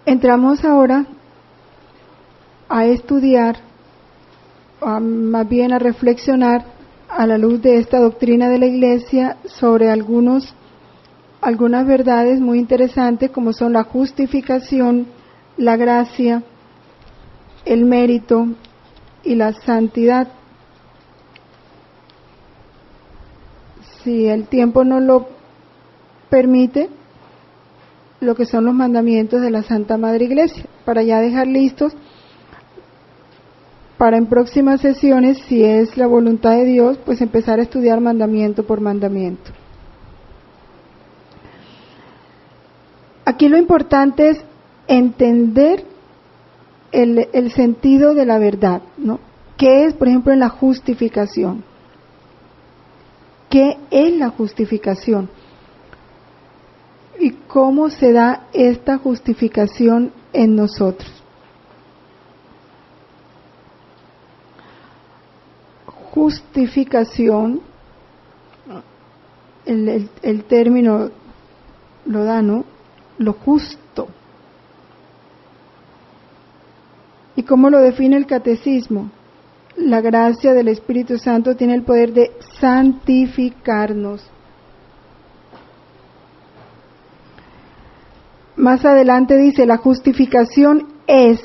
Entramos ahora a estudiar, o más bien a reflexionar a la luz de esta doctrina de la Iglesia sobre algunas verdades muy interesantes, como son la justificación, la gracia, el mérito y la santidad. Si el tiempo no lo permite, lo que son los mandamientos de la Santa Madre Iglesia, para ya dejar listos para en próximas sesiones, si es la voluntad de Dios, pues empezar a estudiar mandamiento por mandamiento. Aquí lo importante es entender el sentido de la verdad, ¿no? ¿Qué es, por ejemplo, en la justificación? ¿Qué es la justificación? ¿Y cómo se da esta justificación en nosotros? Justificación, el término lo da, ¿no? Lo justo. ¿Y cómo lo define el catecismo? La gracia del Espíritu Santo tiene el poder de santificarnos. Más adelante dice, la justificación es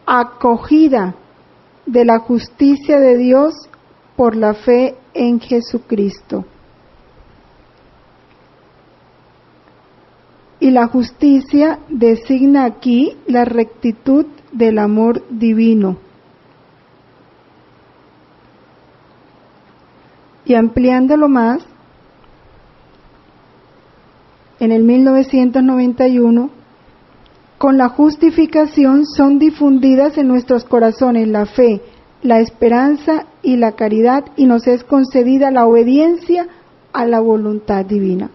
acogida de la justicia de Dios por la fe en Jesucristo. Y la justicia designa aquí la rectitud del amor divino. Y ampliándolo más, en el 1991, con la justificación son difundidas en nuestros corazones la fe, la esperanza y la caridad, y nos es concedida la obediencia a la voluntad divina.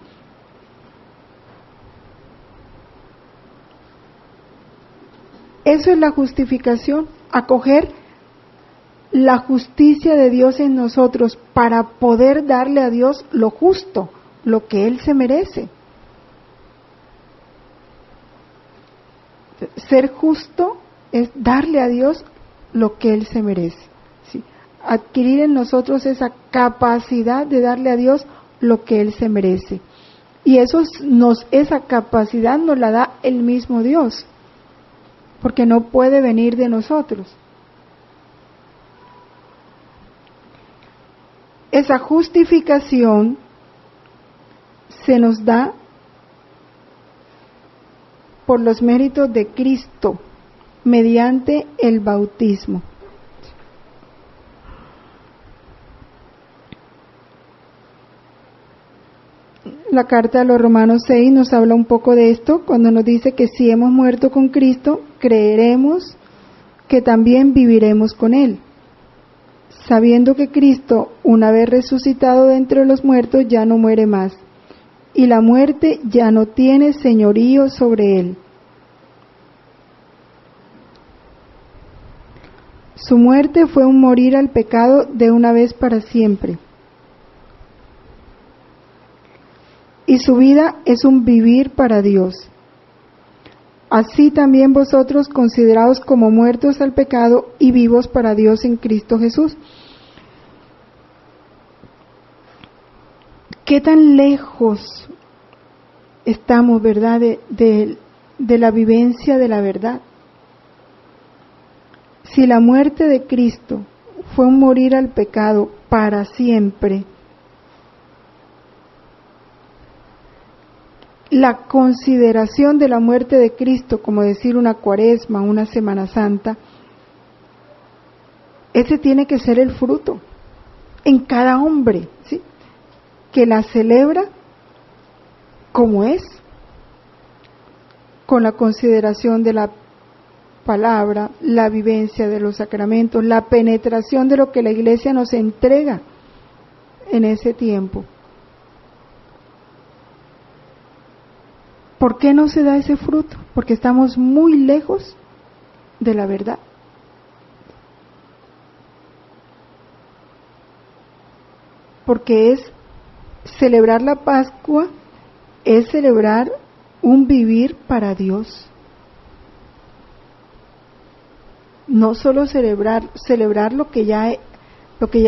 Eso es la justificación, acoger la justicia de Dios en nosotros para poder darle a Dios lo justo, lo que Él se merece. Ser justo es darle a Dios lo que Él se merece, ¿sí? Adquirir en nosotros esa capacidad de darle a Dios lo que Él se merece. Y esa capacidad nos la da el mismo Dios, porque no puede venir de nosotros. Esa justificación se nos da por los méritos de Cristo, mediante el bautismo. La carta a los Romanos 6 nos habla un poco de esto, cuando nos dice que si hemos muerto con Cristo, creeremos que también viviremos con Él, sabiendo que Cristo, una vez resucitado de entre los muertos, ya no muere más, y la muerte ya no tiene señorío sobre Él. Su muerte fue un morir al pecado de una vez para siempre. Y su vida es un vivir para Dios. Así también vosotros, considerados como muertos al pecado y vivos para Dios en Cristo Jesús. ¿Qué tan lejos estamos, verdad, de la vivencia de la verdad? Si la muerte de Cristo fue un morir al pecado para siempre, la consideración de la muerte de Cristo, como decir una Cuaresma, una Semana Santa, ese tiene que ser el fruto en cada hombre, ¿sí?, que la celebra como es, con la consideración de la palabra, la vivencia de los sacramentos, la penetración de lo que la Iglesia nos entrega en ese tiempo. ¿Por qué no se da ese fruto? Porque estamos muy lejos de la verdad. Porque celebrar la Pascua es celebrar un vivir para Dios. No solo celebrar lo que ya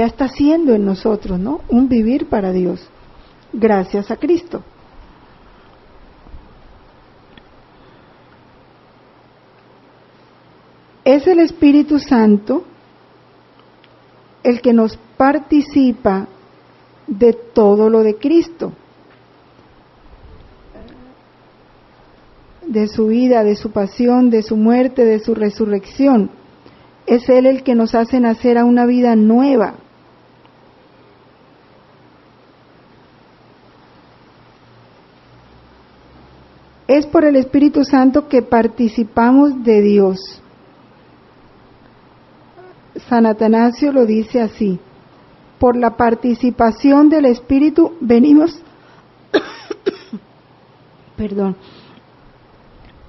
está haciendo en nosotros, ¿no? Un vivir para Dios, gracias a Cristo. Es el Espíritu Santo el que nos participa de todo lo de Cristo, de su vida, de su pasión, de su muerte, de su resurrección. Es Él el que nos hace nacer a una vida nueva. Es por el Espíritu Santo que participamos de Dios. San Atanasio lo dice así: por la participación del Espíritu venimos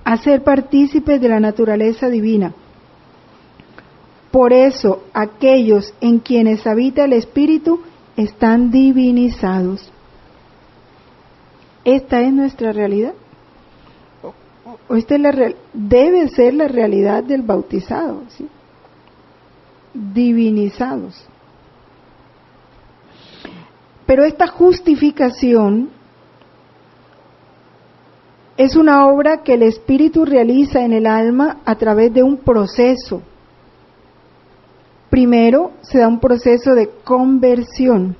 a ser partícipes de la naturaleza divina. Por eso, aquellos en quienes habita el Espíritu están divinizados. Esta es nuestra realidad. Debe ser la realidad del bautizado, ¿sí? Divinizados. Pero esta justificación es una obra que el Espíritu realiza en el alma a través de un proceso. Primero se da un proceso de conversión.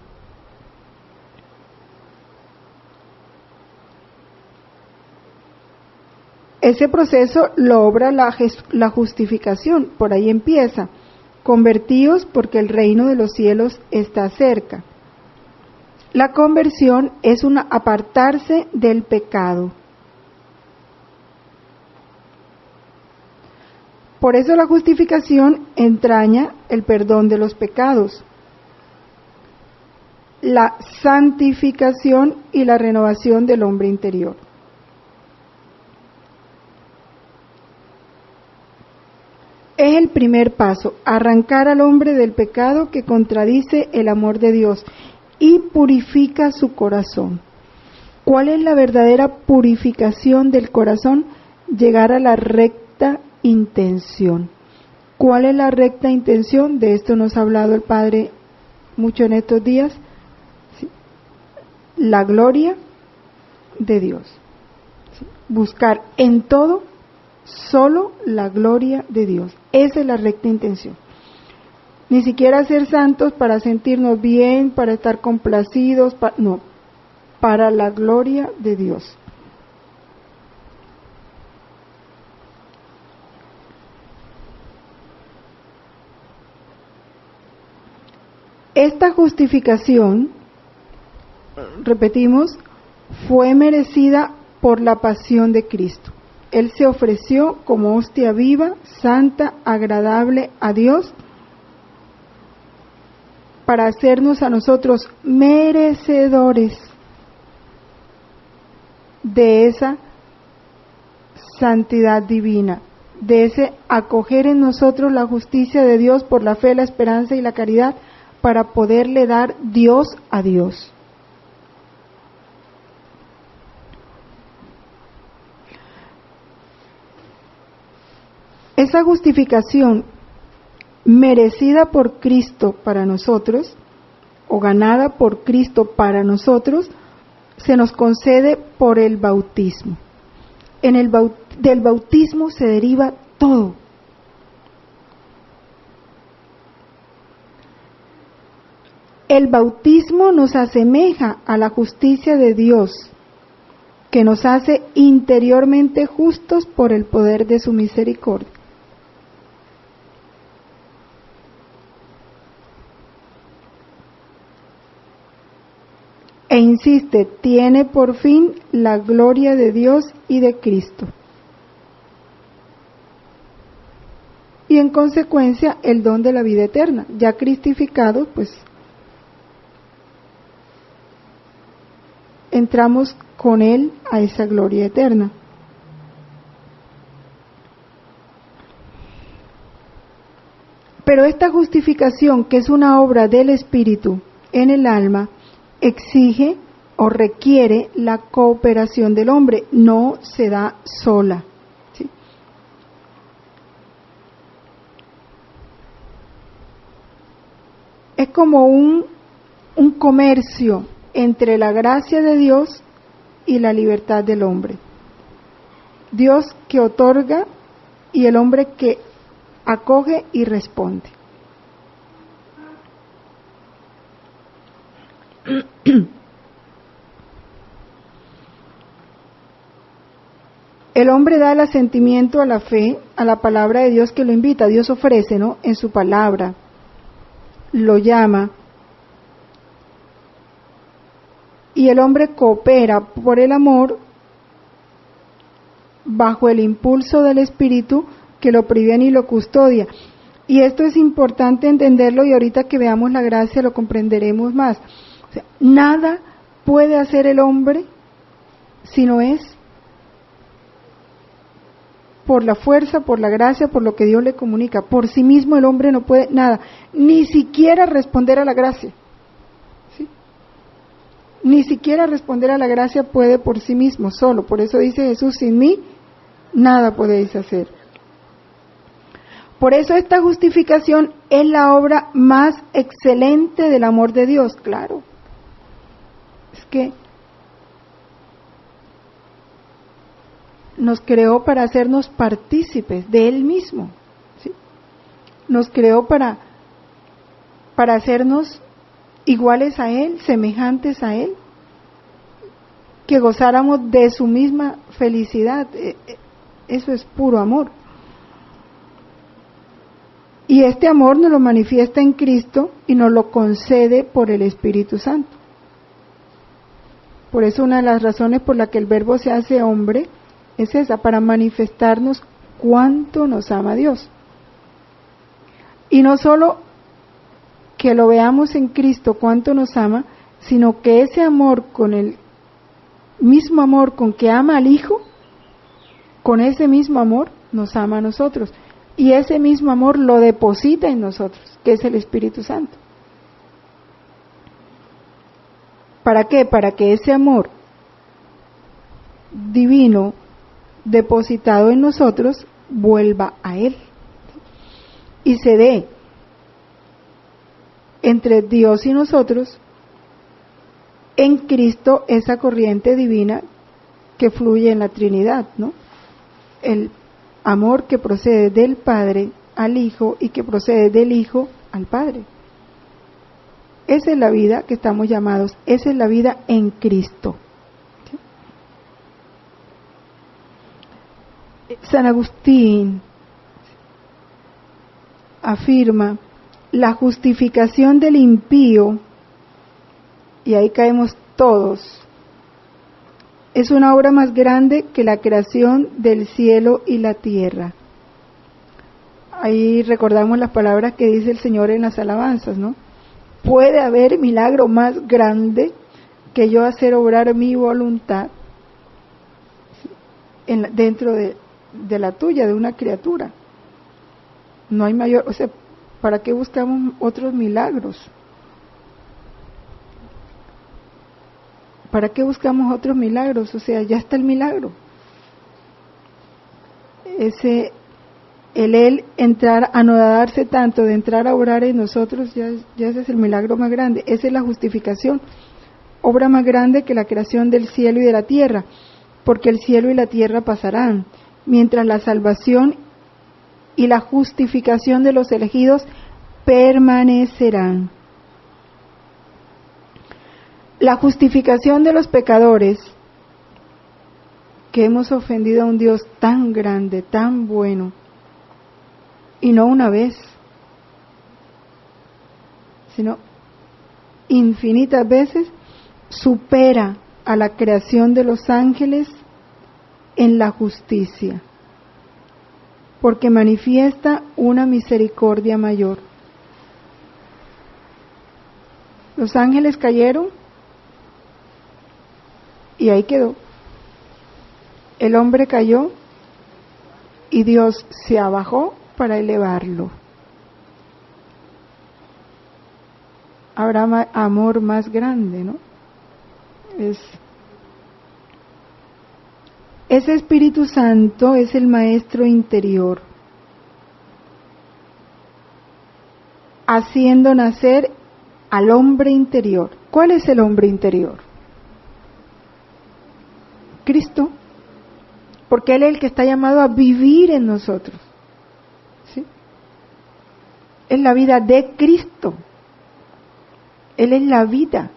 Ese proceso lo obra la justificación, por ahí empieza. Convertíos porque el reino de los cielos está cerca. La conversión es un apartarse del pecado. Por eso la justificación entraña el perdón de los pecados, la santificación y la renovación del hombre interior. Es el primer paso, arrancar al hombre del pecado que contradice el amor de Dios y purifica su corazón. ¿Cuál es la verdadera purificación del corazón? Llegar a la recta intención. ¿Cuál es la recta intención? De esto nos ha hablado el Padre mucho en estos días. ¿Sí? La gloria de Dios. ¿Sí? Buscar en todo solo la gloria de Dios. Esa es la recta intención. Ni siquiera ser santos para sentirnos bien, para estar complacidos, no, para la gloria de Dios. Esta justificación, repetimos, fue merecida por la pasión de Cristo. Él se ofreció como hostia viva, santa, agradable a Dios, para hacernos a nosotros merecedores de esa santidad divina, de ese acoger en nosotros la justicia de Dios por la fe, la esperanza y la caridad, para poderle dar Dios a Dios. Esa justificación merecida por Cristo para nosotros, o ganada por Cristo para nosotros, se nos concede por el bautismo. Del bautismo se deriva todo. El bautismo nos asemeja a la justicia de Dios, que nos hace interiormente justos por el poder de su misericordia. E insiste, tiene por fin la gloria de Dios y de Cristo. Y en consecuencia el don de la vida eterna. Ya cristificados, pues entramos con Él a esa gloria eterna. Pero esta justificación, que es una obra del Espíritu en el alma, exige o requiere la cooperación del hombre, no se da sola. ¿Sí? Es como un comercio entre la gracia de Dios y la libertad del hombre. Dios que otorga y el hombre que acoge y responde. El hombre da el asentimiento a la fe, a la palabra de Dios que lo invita. Dios ofrece, ¿no?, en su palabra, lo llama, y el hombre coopera por el amor bajo el impulso del Espíritu que lo previene y lo custodia. Y esto es importante entenderlo, y ahorita que veamos la gracia lo comprenderemos más. O sea, nada puede hacer el hombre si no es por la fuerza, por la gracia, por lo que Dios le comunica. Por sí mismo el hombre no puede nada, ni siquiera responder a la gracia. ¿Sí? Ni siquiera responder a la gracia puede por sí mismo, solo. Por eso dice Jesús, sin mí nada podéis hacer. Por eso esta justificación es la obra más excelente del amor de Dios, claro. Es que nos creó para hacernos partícipes de Él mismo, ¿sí? Nos creó para hacernos iguales a Él, semejantes a Él, que gozáramos de su misma felicidad. Eso es puro amor. Y este amor nos lo manifiesta en Cristo y nos lo concede por el Espíritu Santo. Por eso una de las razones por la que el Verbo se hace hombre es esa, para manifestarnos cuánto nos ama Dios. Y no solo que lo veamos en Cristo cuánto nos ama, sino que ese amor, con el mismo amor con que ama al Hijo, con ese mismo amor nos ama a nosotros. Y ese mismo amor lo deposita en nosotros, que es el Espíritu Santo. ¿Para qué? Para que ese amor divino depositado en nosotros vuelva a Él y se dé entre Dios y nosotros en Cristo esa corriente divina que fluye en la Trinidad, ¿no? El amor que procede del Padre al Hijo y que procede del Hijo al Padre. Esa es la vida que estamos llamados, esa es la vida en Cristo. San Agustín afirma, la justificación del impío, y ahí caemos todos, es una obra más grande que la creación del cielo y la tierra. Ahí recordamos las palabras que dice el Señor en las alabanzas, ¿no? Puede haber milagro más grande que yo hacer obrar mi voluntad dentro de la tuya, de una criatura. No hay mayor, o sea, ¿para qué buscamos otros milagros? ¿Para qué buscamos otros milagros? O sea, ya está el milagro. El entrar, anodarse tanto de entrar a obrar en nosotros, ya ese es el milagro más grande. Esa es la justificación, obra más grande que la creación del cielo y de la tierra, porque el cielo y la tierra pasarán, mientras la salvación y la justificación de los elegidos permanecerán. La justificación de los pecadores, que hemos ofendido a un Dios tan grande, tan bueno, y no una vez, sino infinitas veces, supera a la creación de los ángeles en la justicia, porque manifiesta una misericordia mayor. Los ángeles cayeron y ahí quedó. El hombre cayó y Dios se abajó para elevarlo. ¿Habrá amor más grande, no? Ese Espíritu Santo es el maestro interior, haciendo nacer al hombre interior. ¿Cuál es el hombre interior? Cristo, porque Él es el que está llamado a vivir en nosotros. ¿Sí? Es la vida de Cristo. Él es la vida.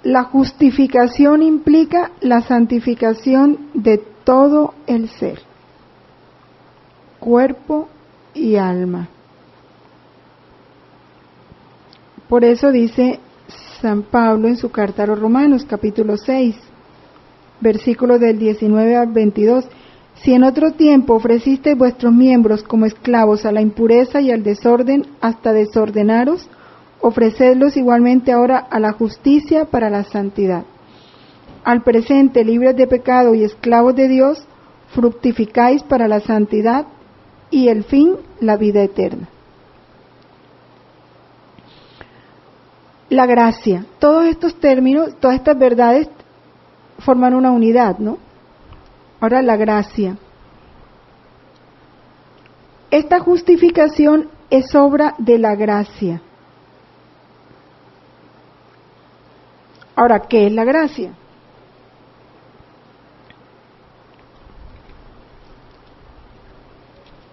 La justificación implica la santificación de todo el ser, cuerpo y alma. Por eso dice San Pablo en su carta a los Romanos, capítulo 6, versículos del 19 al 22, si en otro tiempo ofrecisteis vuestros miembros como esclavos a la impureza y al desorden hasta desordenaros, ofrecedlos igualmente ahora a la justicia para la santidad. Al presente, libres de pecado y esclavos de Dios, fructificáis para la santidad y el fin, la vida eterna. La gracia, todos estos términos, todas estas verdades forman una unidad, ¿no? Ahora la gracia. Esta justificación es obra de la gracia. Ahora, ¿qué es la gracia?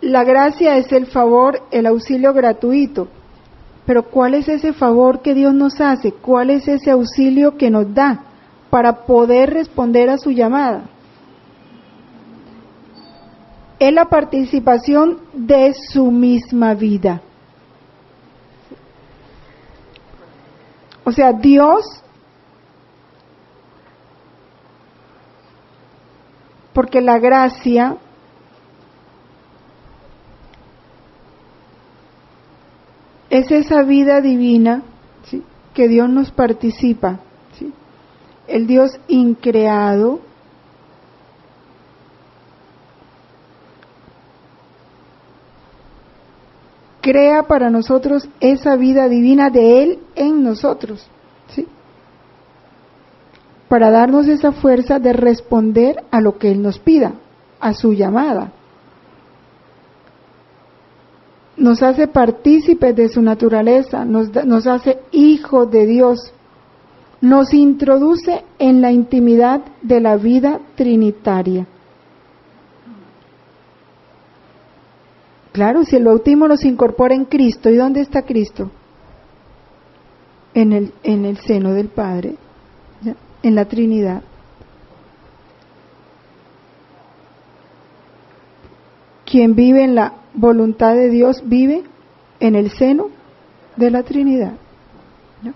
La gracia es el favor, el auxilio gratuito. Pero ¿cuál es ese favor que Dios nos hace? ¿Cuál es ese auxilio que nos da para poder responder a su llamada? Es la participación de su misma vida. O sea, Dios, porque la gracia es esa vida divina, ¿sí?, que Dios nos participa, ¿sí? El Dios increado, crea para nosotros esa vida divina de Él en nosotros, ¿sí?, para darnos esa fuerza de responder a lo que Él nos pida, a su llamada. Nos hace partícipes de su naturaleza, nos hace hijos de Dios, nos introduce en la intimidad de la vida trinitaria. Claro, si el bautismo nos incorpora en Cristo, ¿y dónde está Cristo? En el seno del Padre, ¿ya?, en la Trinidad. Quien vive en la voluntad de Dios vive en el seno de la Trinidad, ¿no?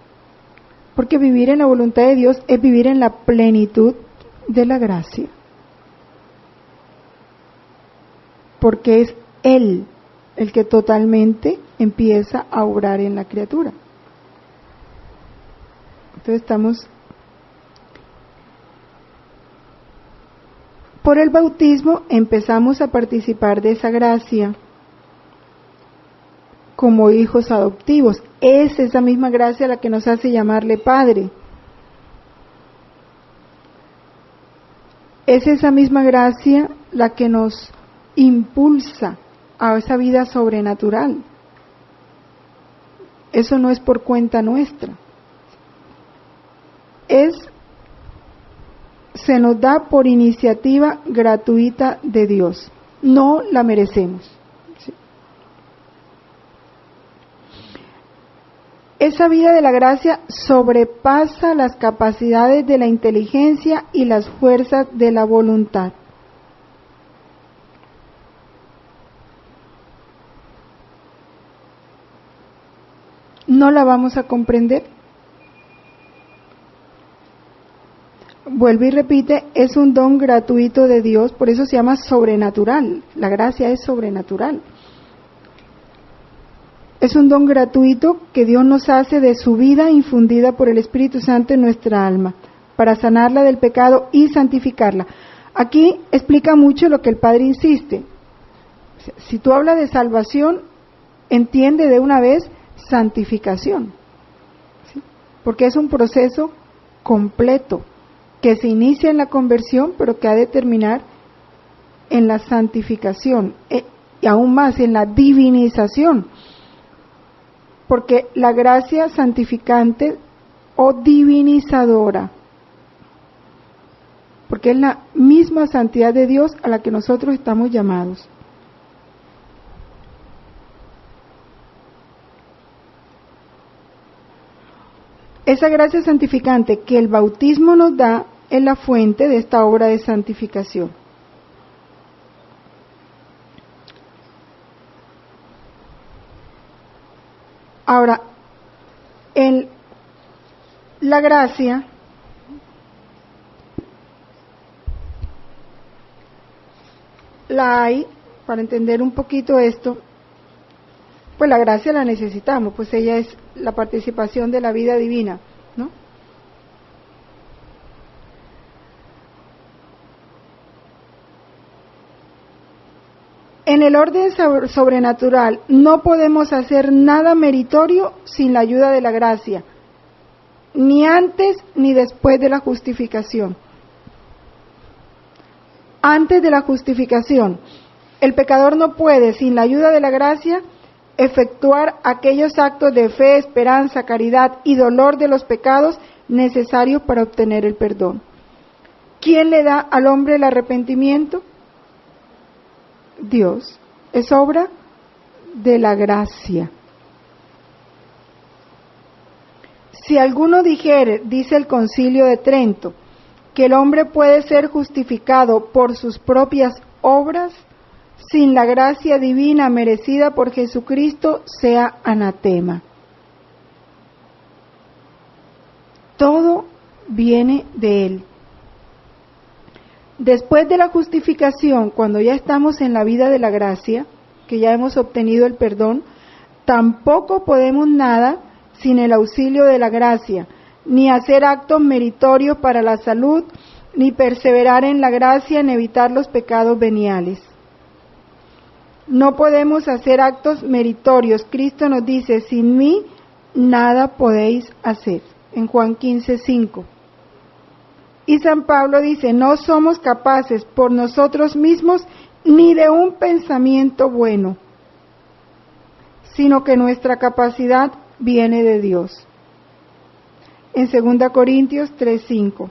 Porque vivir en la voluntad de Dios es vivir en la plenitud de la gracia, porque es Él el que totalmente empieza a obrar en la criatura. Entonces estamos por el bautismo, empezamos a participar de esa gracia como hijos adoptivos. Es esa misma gracia la que nos hace llamarle Padre. Es esa misma gracia la que nos impulsa a esa vida sobrenatural. Eso no es por cuenta nuestra. Se nos da por iniciativa gratuita de Dios. No la merecemos. ¿Sí? Esa vida de la gracia sobrepasa las capacidades de la inteligencia y las fuerzas de la voluntad. No la vamos a comprender. Vuelve y repite, es un don gratuito de Dios, por eso se llama sobrenatural. La gracia es sobrenatural. Es un don gratuito que Dios nos hace de su vida infundida por el Espíritu Santo en nuestra alma, para sanarla del pecado y santificarla. Aquí explica mucho lo que el Padre insiste. Si tú hablas de salvación, entiende de una vez santificación. ¿Sí? porque es un proceso completo que se inicia en la conversión, pero que ha de terminar en la santificación y aún más en la divinización, porque la gracia santificante o divinizadora, porque es la misma santidad de Dios a la que nosotros estamos llamados. Esa gracia santificante que el bautismo nos da es la fuente de esta obra de santificación. Ahora, en la gracia la hay, para entender un poquito esto, pues la gracia la necesitamos, pues ella es la participación de la vida divina, ¿no? En el orden sobrenatural no podemos hacer nada meritorio sin la ayuda de la gracia, ni antes ni después de la justificación. Antes de la justificación, el pecador no puede, sin la ayuda de la gracia, efectuar aquellos actos de fe, esperanza, caridad y dolor de los pecados necesarios para obtener el perdón. ¿Quién le da al hombre el arrepentimiento? Dios. Es obra de la gracia. Si alguno dijere, dice el Concilio de Trento, que el hombre puede ser justificado por sus propias obras, sin la gracia divina merecida por Jesucristo, sea anatema. Todo viene de Él. Después de la justificación, cuando ya estamos en la vida de la gracia, que ya hemos obtenido el perdón, tampoco podemos nada sin el auxilio de la gracia, ni hacer actos meritorios para la salud, ni perseverar en la gracia en evitar los pecados veniales. No podemos hacer actos meritorios. Cristo nos dice, sin mí nada podéis hacer, en Juan 15:5. Y San Pablo dice, no somos capaces por nosotros mismos ni de un pensamiento bueno, sino que nuestra capacidad viene de Dios. En 2 Corintios 3:5.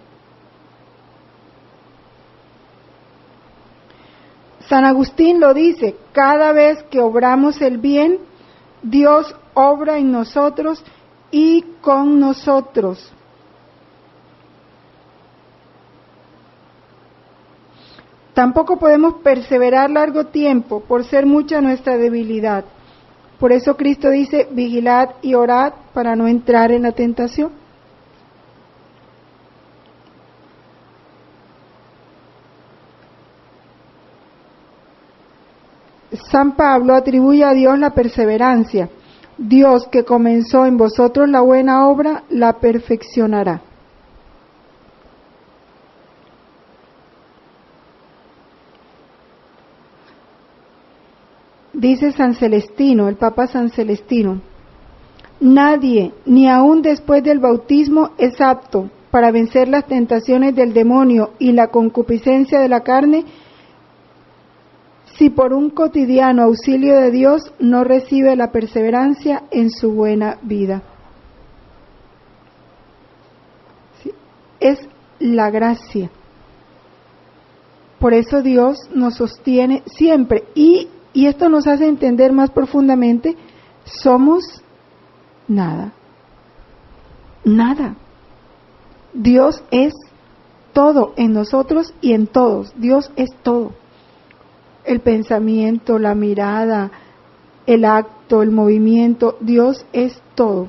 San Agustín lo dice, cada vez que obramos el bien, Dios obra en nosotros y con nosotros. Tampoco podemos perseverar largo tiempo por ser mucha nuestra debilidad. Por eso Cristo dice, vigilad y orad para no entrar en la tentación. San Pablo atribuye a Dios la perseverancia. Dios que comenzó en vosotros la buena obra, la perfeccionará. Dice San Celestino, el Papa San Celestino, nadie, ni aun después del bautismo, es apto para vencer las tentaciones del demonio y la concupiscencia de la carne, si por un cotidiano auxilio de Dios no recibe la perseverancia en su buena vida. ¿Sí? Es la gracia. Por eso Dios nos sostiene siempre y esto nos hace entender más profundamente, somos nada. Nada. Dios es todo en nosotros y en todos. Dios es todo. El pensamiento, la mirada, el acto, el movimiento, Dios es todo.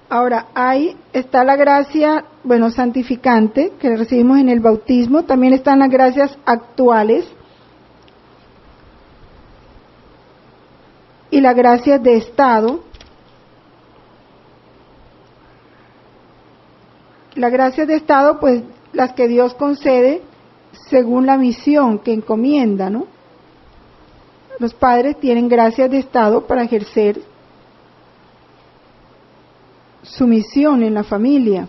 Ahora, ahí está la gracia, santificante, que recibimos en el bautismo. También están las gracias actuales y las gracias de estado. Las gracias de estado, pues las que Dios concede según la misión que encomienda, ¿no? Los padres tienen gracias de Estado para ejercer su misión en la familia.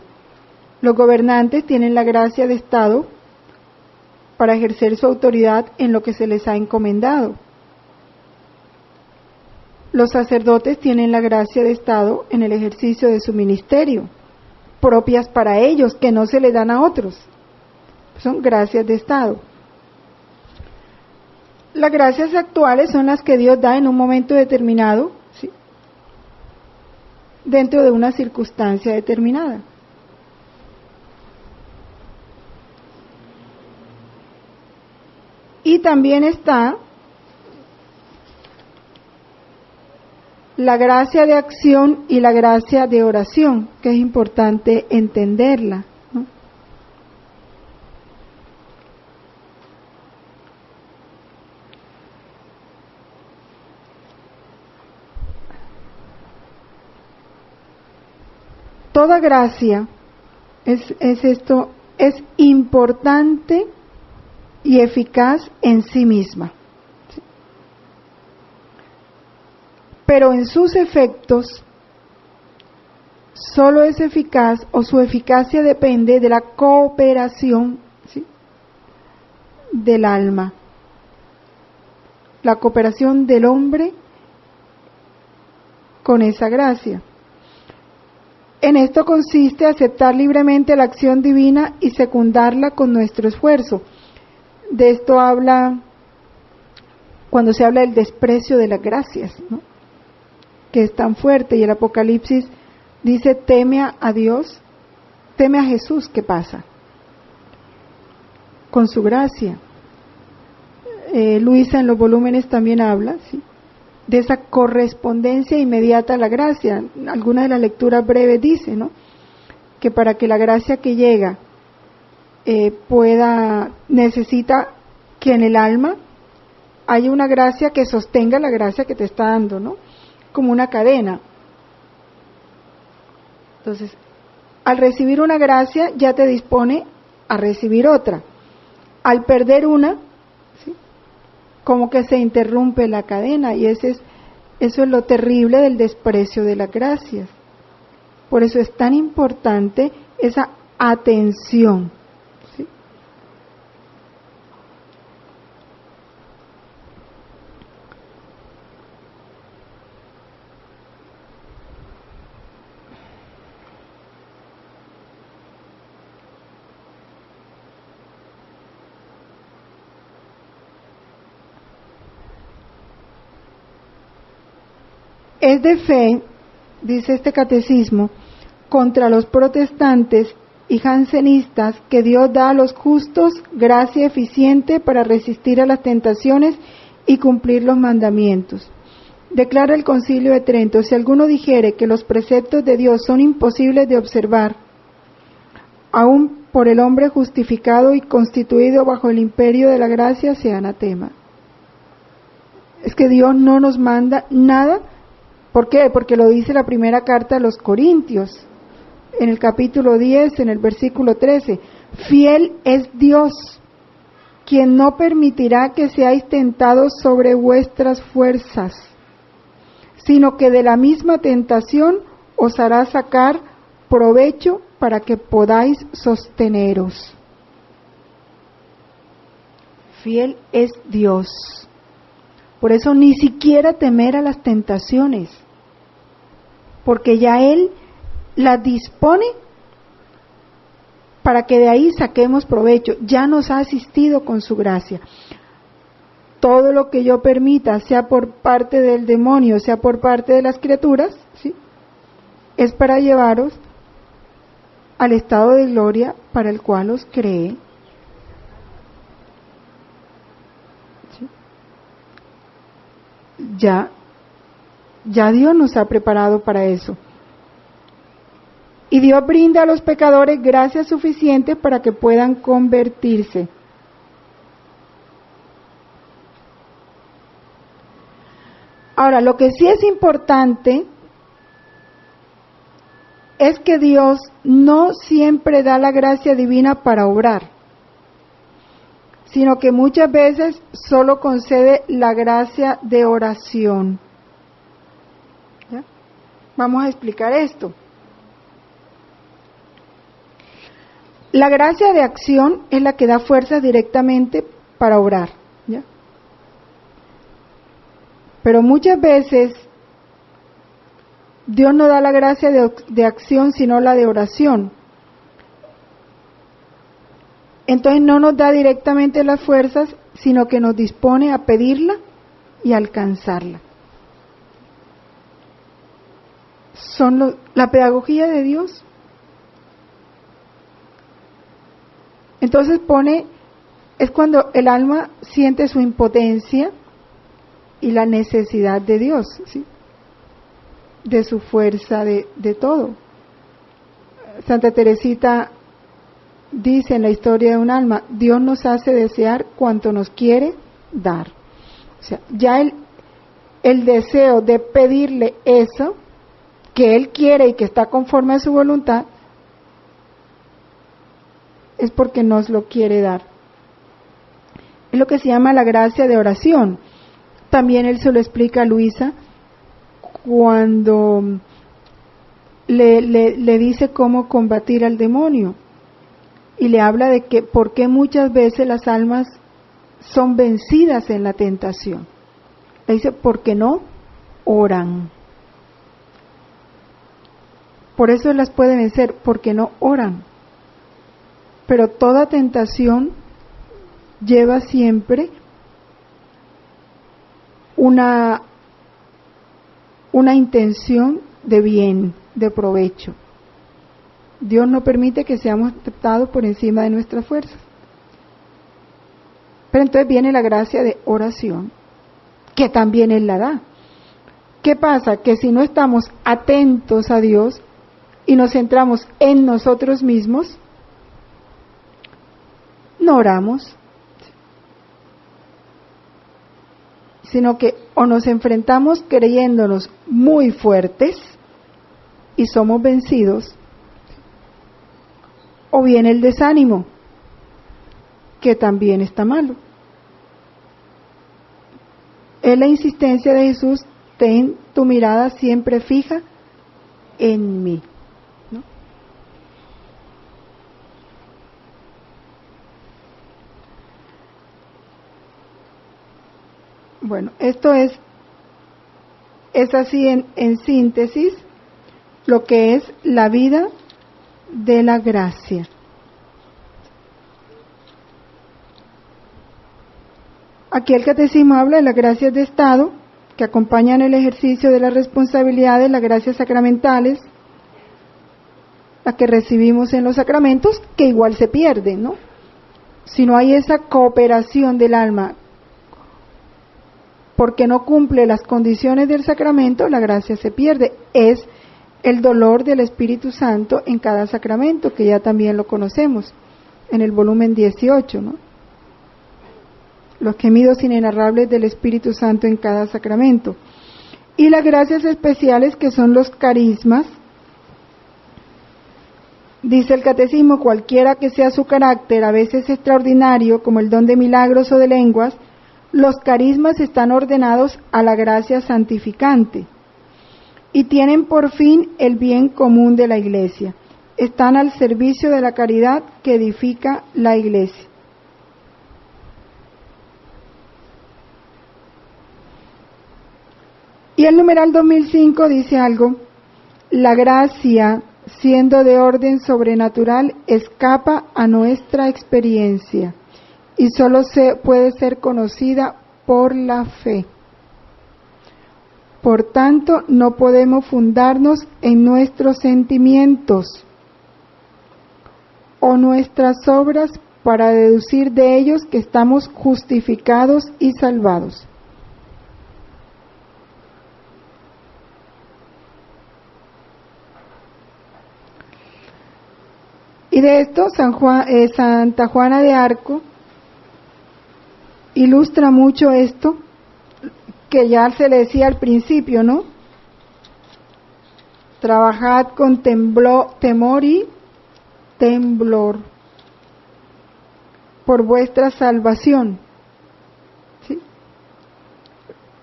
Los gobernantes tienen la gracia de Estado para ejercer su autoridad en lo que se les ha encomendado. Los sacerdotes tienen la gracia de Estado en el ejercicio de su ministerio, propias para ellos, que no se le dan a otros. Son gracias de Estado. Las gracias actuales son las que Dios da en un momento determinado, ¿sí?, dentro de una circunstancia determinada. Y también está la gracia de acción y la gracia de oración, que es importante entenderla, ¿no? Toda gracia es importante y eficaz en sí misma, ¿sí?, pero en sus efectos solo es eficaz, o su eficacia depende de la cooperación, ¿sí?, del alma, la cooperación del hombre con esa gracia. En esto consiste aceptar libremente la acción divina y secundarla con nuestro esfuerzo. De esto habla cuando se habla del desprecio de las gracias, ¿no?, que es tan fuerte, y el Apocalipsis dice: teme a Dios, teme a Jesús. ¿Qué pasa? Con su gracia. Luisa en los volúmenes también habla, ¿sí?, de esa correspondencia inmediata a la gracia. Algunas de las lecturas breves dice, ¿no?, que para que la gracia que llega necesita que en el alma haya una gracia que sostenga la gracia que te está dando, ¿no?, como una cadena. Entonces, al recibir una gracia ya te dispone a recibir otra. Al perder una, ¿sí?, como que se interrumpe la cadena, y eso es lo terrible del desprecio de las gracias. Por eso es tan importante esa atención, ¿sí? Es de fe, dice este catecismo, contra los protestantes y jansenistas, que Dios da a los justos gracia eficiente para resistir a las tentaciones y cumplir los mandamientos. Declara el Concilio de Trento: si alguno dijere que los preceptos de Dios son imposibles de observar, aun por el hombre justificado y constituido bajo el imperio de la gracia, sea anatema. Es que Dios no nos manda nada. ¿Por qué? Porque lo dice la primera carta a los Corintios, en el capítulo 10, en el versículo 13. Fiel es Dios, quien no permitirá que seáis tentados sobre vuestras fuerzas, sino que de la misma tentación os hará sacar provecho para que podáis sosteneros. Fiel es Dios. Por eso ni siquiera temer a las tentaciones, porque ya Él las dispone para que de ahí saquemos provecho. Ya nos ha asistido con su gracia. Todo lo que yo permita, sea por parte del demonio, sea por parte de las criaturas, ¿sí?, es para llevaros al estado de gloria para el cual os creé. ¿Sí? Ya Dios nos ha preparado para eso. Y Dios brinda a los pecadores gracia suficiente para que puedan convertirse. Ahora, lo que sí es importante es que Dios no siempre da la gracia divina para obrar. sino que muchas veces solo concede la gracia de oración. ¿Ya? Vamos a explicar esto. La gracia de acción es la que da fuerza directamente para orar, ¿ya? Pero muchas veces Dios no da la gracia de acción, sino la de oración. Entonces no nos da directamente las fuerzas, sino que nos dispone a pedirla y a alcanzarla. Son la pedagogía de Dios. Entonces es cuando el alma siente su impotencia y la necesidad de Dios, ¿sí? De su fuerza, de todo. Santa Teresita dice en la historia de un alma, Dios nos hace desear cuanto nos quiere dar. O sea, ya el deseo de pedirle eso que Él quiere y que está conforme a su voluntad, es porque nos lo quiere dar. Es lo que se llama la gracia de oración. También él se lo explica a Luisa cuando le dice cómo combatir al demonio. Y le habla de que por qué muchas veces las almas son vencidas en la tentación. Le dice, porque no oran. Por eso las puede vencer, porque no oran. Pero toda tentación lleva siempre una intención de bien, de provecho. Dios no permite que seamos tentados por encima de nuestras fuerzas. Pero entonces viene la gracia de oración, que también Él la da. ¿Qué pasa? Que si no estamos atentos a Dios y nos centramos en nosotros mismos, no oramos, sino que o nos enfrentamos creyéndonos muy fuertes y somos vencidos, o viene el desánimo, que también está malo. Es la insistencia de Jesús, ten tu mirada siempre fija en mí. Bueno, esto es así en síntesis lo que es la vida de la gracia. Aquí el catecismo habla de las gracias de estado que acompañan el ejercicio de las responsabilidades, las gracias sacramentales, las que recibimos en los sacramentos, que igual se pierden, ¿no? Si no hay esa cooperación del alma porque no cumple las condiciones del sacramento, la gracia se pierde. Es el dolor del Espíritu Santo en cada sacramento, que ya también lo conocemos, en el volumen 18, ¿no? Los gemidos inenarrables del Espíritu Santo en cada sacramento. Y las gracias especiales, que son los carismas. Dice el catecismo, cualquiera que sea su carácter, a veces extraordinario, como el don de milagros o de lenguas, los carismas están ordenados a la gracia santificante y tienen por fin el bien común de la Iglesia. Están al servicio de la caridad que edifica la Iglesia. Y el numeral 2005 dice algo: la gracia, siendo de orden sobrenatural, escapa a nuestra experiencia y solo puede ser conocida por la fe. Por tanto, no podemos fundarnos en nuestros sentimientos o nuestras obras para deducir de ellos que estamos justificados y salvados. Y de esto Santa Juana de Arco ilustra mucho esto que ya se le decía al principio, ¿no? Trabajad con temor y temblor. por vuestra salvación. ¿Sí?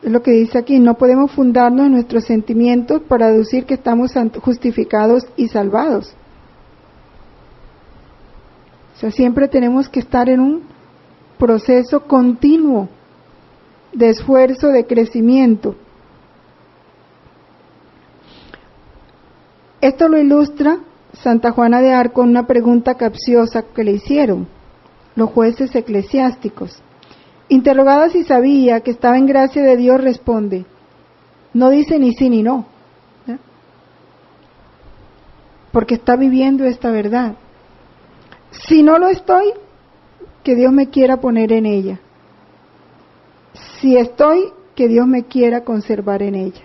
Es lo que dice aquí, no podemos fundarnos en nuestros sentimientos para deducir que estamos justificados y salvados. O sea, siempre tenemos que estar en un proceso continuo de esfuerzo, de crecimiento. Esto lo ilustra Santa Juana de Arco en una pregunta capciosa que le hicieron los jueces eclesiásticos. Interrogada si sabía que estaba en gracia de Dios, responde, no dice ni sí ni no, ¿ya? Porque está viviendo esta verdad. Si no lo estoy, que Dios me quiera poner en ella. Si estoy, que Dios me quiera conservar en ella.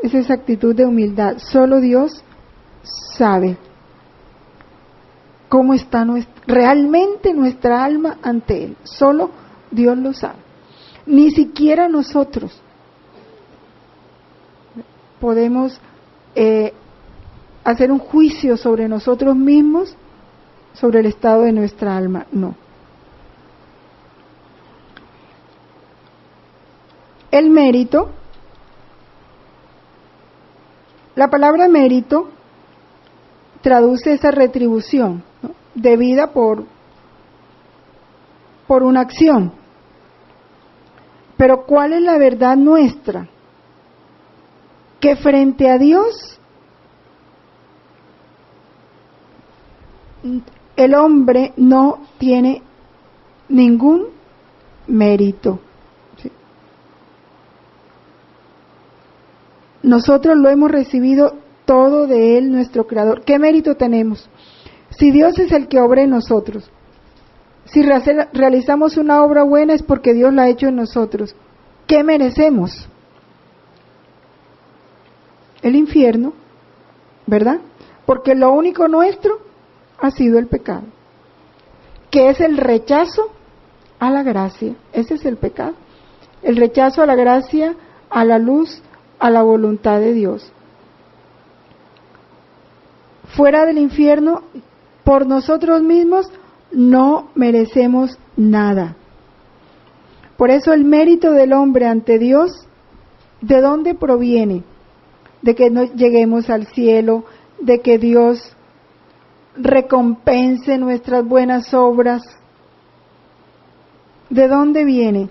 Es esa actitud de humildad. Solo Dios sabe cómo está realmente nuestra alma ante Él. Solo Dios lo sabe. Ni siquiera nosotros podemos hacer un juicio sobre nosotros mismos, sobre el estado de nuestra alma. No. El mérito, la palabra mérito traduce esa retribución, ¿no?, debida por una acción. Pero ¿cuál es la verdad nuestra? Que frente a Dios el hombre no tiene ningún mérito. ¿Sí? Nosotros lo hemos recibido todo de Él, nuestro Creador. ¿Qué mérito tenemos? Si Dios es el que obra en nosotros, si realizamos una obra buena es porque Dios la ha hecho en nosotros. ¿Qué merecemos? El infierno, ¿verdad? Porque lo único nuestro ha sido el pecado, que es el rechazo a la gracia. Ese es el pecado, el rechazo a la gracia, a la luz, a la voluntad de Dios. Fuera del infierno, por nosotros mismos no merecemos nada. Por eso el mérito del hombre ante Dios, ¿de dónde proviene? De que no lleguemos al cielo, de que Dios recompense nuestras buenas obras. ¿De dónde viene?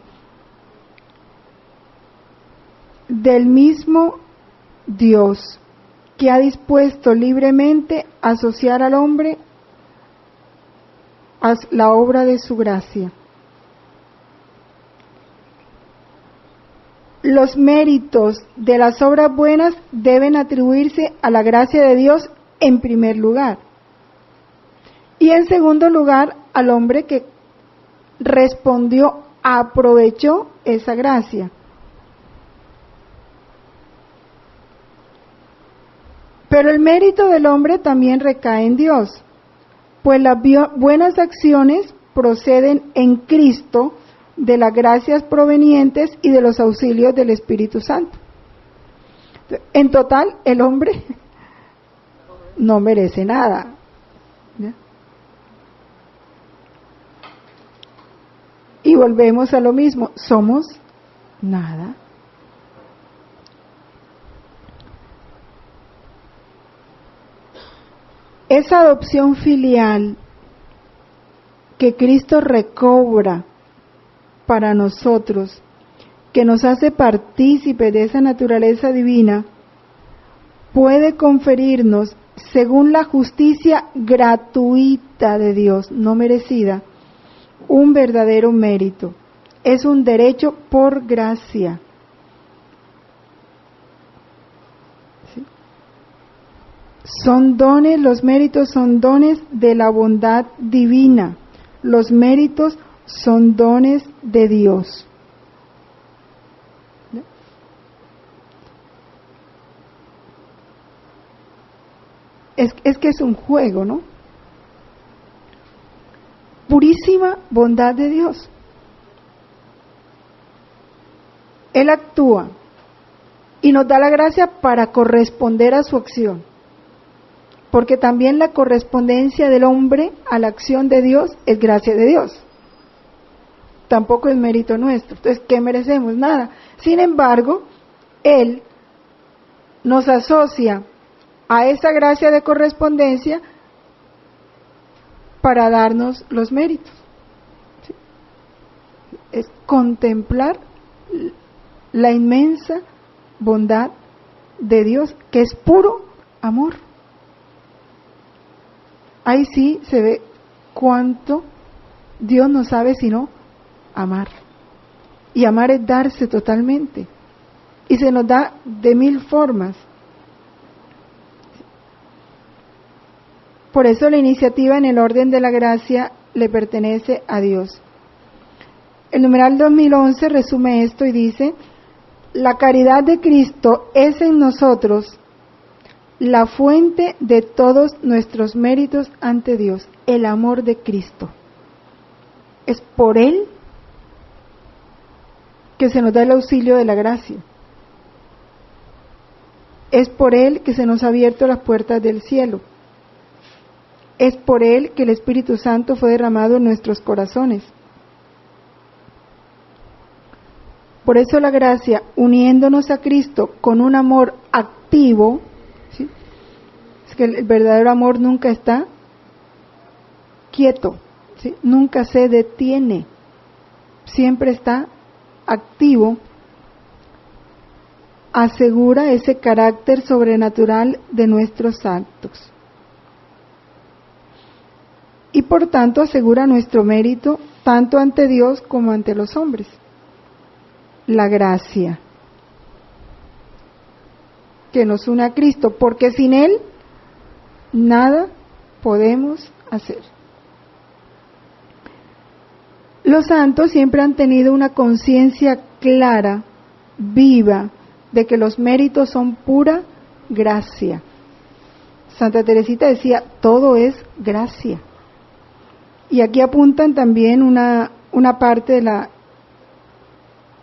Del mismo Dios, que ha dispuesto libremente a asociar al hombre a la obra de su gracia. Los méritos de las obras buenas deben atribuirse a la gracia de Dios en primer lugar. Y en segundo lugar, al hombre que respondió, aprovechó esa gracia. Pero el mérito del hombre también recae en Dios, pues las buenas acciones proceden en Cristo de las gracias provenientes y de los auxilios del Espíritu Santo. En total, el hombre no merece nada, ¿ya? Y volvemos a lo mismo, somos nada. Esa adopción filial que Cristo recobra para nosotros, que nos hace partícipe de esa naturaleza divina, puede conferirnos, según la justicia gratuita de Dios, no merecida, un verdadero mérito. Es un derecho por gracia. ¿Sí? Son dones, los méritos son dones de la bondad divina. Los méritos son dones de Dios. Es que es un juego, ¿no? Purísima bondad de Dios. Él actúa y nos da la gracia para corresponder a su acción. porque también la correspondencia del hombre a la acción de Dios es gracia de Dios. Tampoco es mérito nuestro. Entonces, ¿qué merecemos? Nada. Sin embargo, Él nos asocia a esa gracia de correspondencia para darnos los méritos. ¿Sí? Es contemplar la inmensa bondad de Dios, que es puro amor. Ahí sí se ve cuánto Dios no sabe sino amar. Y amar es darse totalmente. Y se nos da de 1000 formas. Por eso la iniciativa en el orden de la gracia le pertenece a Dios. El numeral 2011 resume esto y dice: la caridad de Cristo es en nosotros la fuente de todos nuestros méritos ante Dios, el amor de Cristo. Es por Él que se nos da el auxilio de la gracia. Es por Él que se nos ha abierto las puertas del cielo. Es por Él que el Espíritu Santo fue derramado en nuestros corazones. Por eso la gracia, uniéndonos a Cristo con un amor activo, ¿sí? Es que el verdadero amor nunca está quieto, ¿sí? Nunca se detiene, siempre está activo, asegura ese carácter sobrenatural de nuestros actos. Y por tanto asegura nuestro mérito tanto ante Dios como ante los hombres. La gracia que nos une a Cristo, porque sin Él nada podemos hacer. Los santos siempre han tenido una conciencia clara, viva, de que los méritos son pura gracia. Santa Teresita decía, todo es gracia. Y aquí apuntan también una parte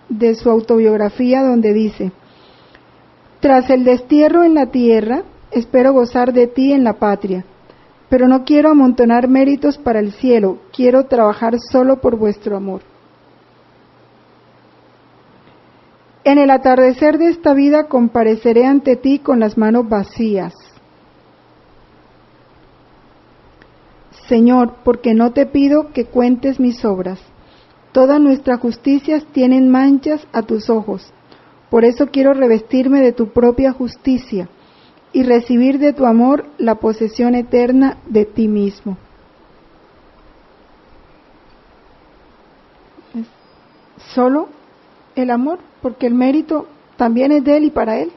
de su autobiografía donde dice: tras el destierro en la tierra, espero gozar de ti en la patria, pero no quiero amontonar méritos para el cielo, quiero trabajar solo por vuestro amor. En el atardecer de esta vida compareceré ante ti con las manos vacías. Señor, porque no te pido que cuentes mis obras. Todas nuestras justicias tienen manchas a tus ojos. Por eso quiero revestirme de tu propia justicia y recibir de tu amor la posesión eterna de ti mismo. Es solo el amor, porque el mérito también es de Él y para Él.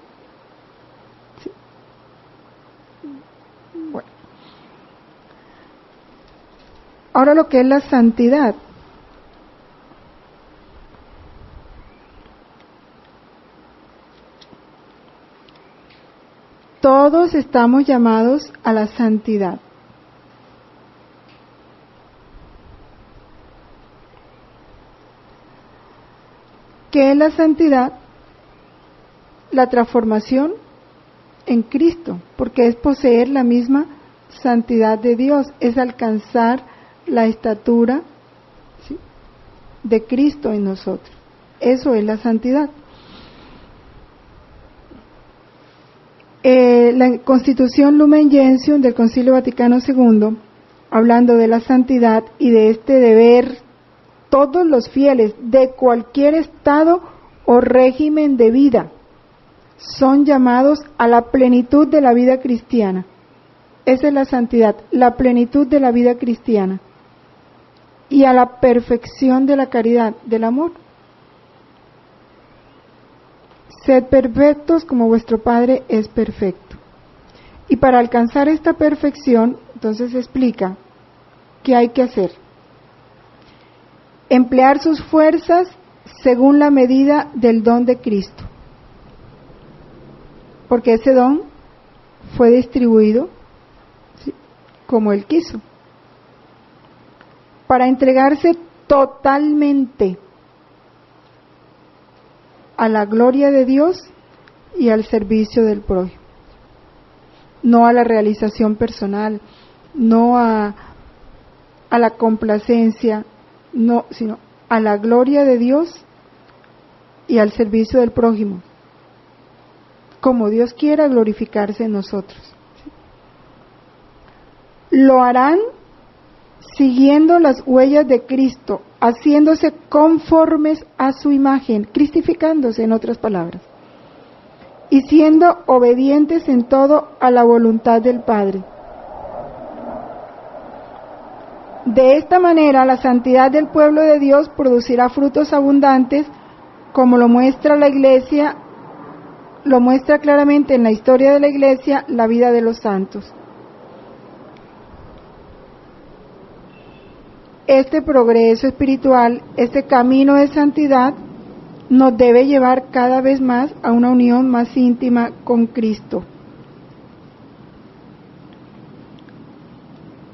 Sí. Bueno. Ahora lo que es la santidad. Todos estamos llamados a la santidad. ¿Qué es la santidad? La transformación en Cristo, porque es poseer la misma santidad de Dios, es alcanzar la estatura, ¿sí?, de Cristo en nosotros. Eso es la santidad. La Constitución Lumen Gentium del Concilio Vaticano II, hablando de la santidad y de este deber, todos los fieles de cualquier estado o régimen de vida son llamados a la plenitud de la vida cristiana. Esa es la santidad, la plenitud de la vida cristiana y a la perfección de la caridad, del amor. Sed perfectos como vuestro Padre es perfecto. Y para alcanzar esta perfección, entonces explica qué hay que hacer. Emplear sus fuerzas según la medida del don de Cristo. Porque ese don fue distribuido, ¿sí?, como Él quiso. Para entregarse totalmente a la gloria de Dios y al servicio del prójimo. no a la realización personal, no a la complacencia, no, sino a la gloria de Dios y al servicio del prójimo, como Dios quiera glorificarse en nosotros. Lo harán siguiendo las huellas de Cristo, haciéndose conformes a su imagen, cristificándose, en otras palabras, y siendo obedientes en todo a la voluntad del Padre. De esta manera, la santidad del pueblo de Dios producirá frutos abundantes, como lo muestra la Iglesia, lo muestra claramente en la historia de la Iglesia, la vida de los santos. Este progreso espiritual, este camino de santidad, nos debe llevar cada vez más a una unión más íntima con Cristo,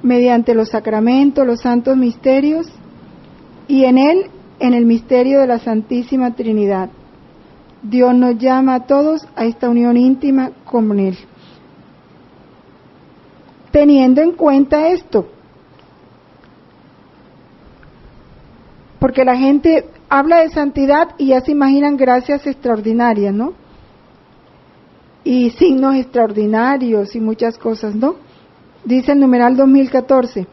mediante los sacramentos, los santos misterios, y en el misterio de la Santísima Trinidad. Dios nos llama a todos a esta unión íntima con Él. Teniendo en cuenta esto, porque la gente habla de santidad y ya se imaginan gracias extraordinarias, ¿no? Y signos extraordinarios y muchas cosas, ¿no? Dice el numeral 2014,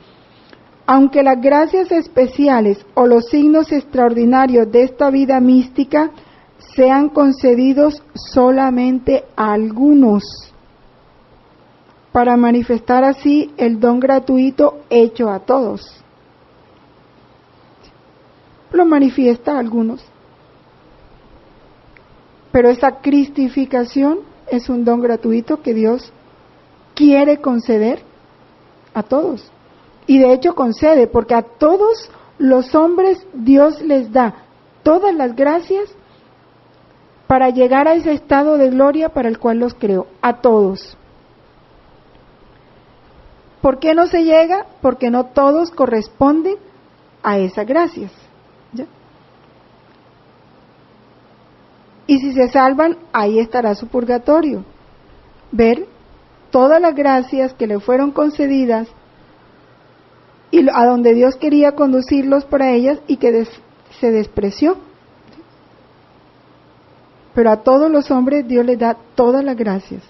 aunque las gracias especiales o los signos extraordinarios de esta vida mística sean concedidos solamente a algunos, para manifestar así el don gratuito hecho a todos. Lo manifiesta a algunos. Pero esa cristificación es un don gratuito que Dios quiere conceder a todos. Y de hecho concede, porque a todos los hombres Dios les da todas las gracias para llegar a ese estado de gloria para el cual los creó, a todos. ¿Por qué no se llega? Porque no todos corresponden a esas gracias. ¿Ya? Y si se salvan, ahí estará su purgatorio. Ver todas las gracias que le fueron concedidas y a donde Dios quería conducirlos para ellas y que se despreció. Pero a todos los hombres Dios les da todas las gracias